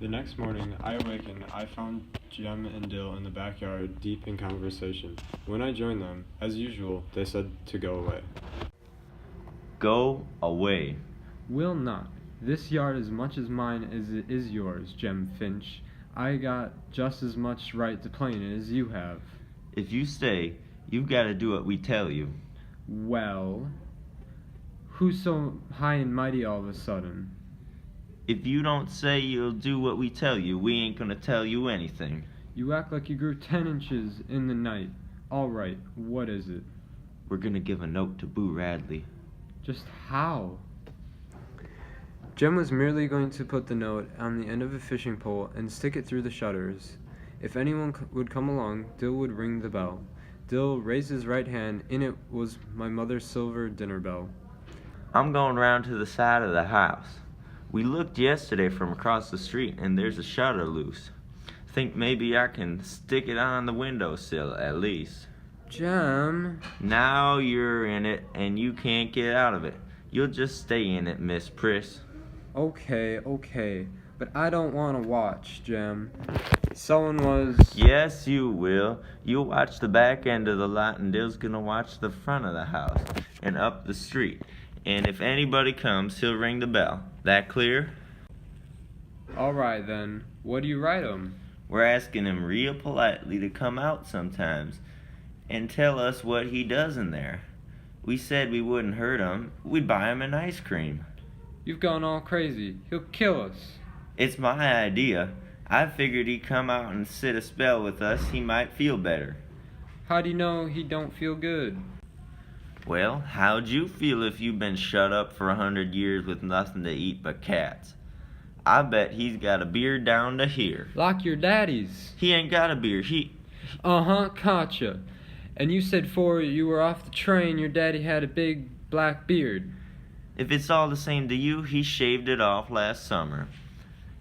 The next morning, I awakened. I found Jem and Dill in the backyard, deep in conversation. When I joined them, as usual, they said to go away. Go away. Will not. This yard is much as mine as it is yours, Jem Finch. I got just as much right to play in it as you have. If you stay, you've got to do what we tell you. Well, who's so high and mighty all of a sudden? If you don't say you'll do what we tell you, we ain't gonna tell you anything. You act like you grew 10 inches in the night. All right, what is it? We're gonna give a note to Boo Radley. Just how? Jem was merely going to put the note on the end of a fishing pole and stick it through the shutters. If anyone would come along, Dill would ring the bell. Dill raised his right hand. In it was my mother's silver dinner bell. I'm going round to the side of the house. We looked yesterday from across the street and there's a shutter loose. Think maybe I can stick it on the windowsill at least. Jem. Now you're in it and you can't get out of it. You'll just stay in it, Miss Priss. Okay, but I don't want to watch, Jem. Someone was... Yes, you will. You'll watch the back end of the lot and Dill's gonna watch the front of the house and up the street. And if anybody comes, he'll ring the bell. That clear? Alright then, what do you write 'em? We're asking him real politely to come out sometimes and tell us what he does in there. We said we wouldn't hurt him. We'd buy him an ice cream. You've gone all crazy. He'll kill us. It's my idea. I figured he'd come out and sit a spell with us. He might feel better. How do you know he don't feel good? Well, how'd you feel if you've been shut up for 100 years with nothing to eat but cats? I bet he's got a beard down to here. Like your daddy's. He ain't got a beard. Uh-huh, gotcha. And you said 'fore you were off the train your daddy had a big black beard. If it's all the same to you, he shaved it off last summer.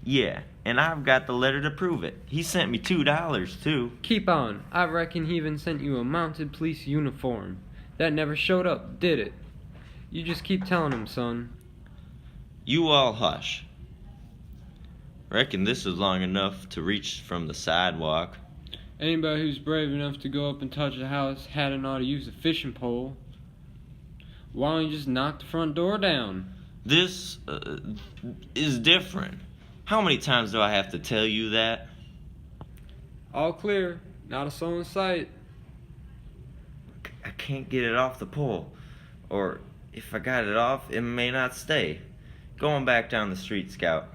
Yeah, and I've got the letter to prove it. He sent me $2 too. Keep on. I reckon he even sent you a mounted police uniform. That never showed up, did it? You just keep telling him, son. You all hush. Reckon this is long enough to reach from the sidewalk. Anybody who's brave enough to go up and touch the house hadn't ought to use a fishing pole. Why don't you just knock the front door down? This is different. How many times do I have to tell you that? All clear. Not a soul in sight. I can't get it off the pole. Or if I got it off, it may not stay. Going back down the street, Scout.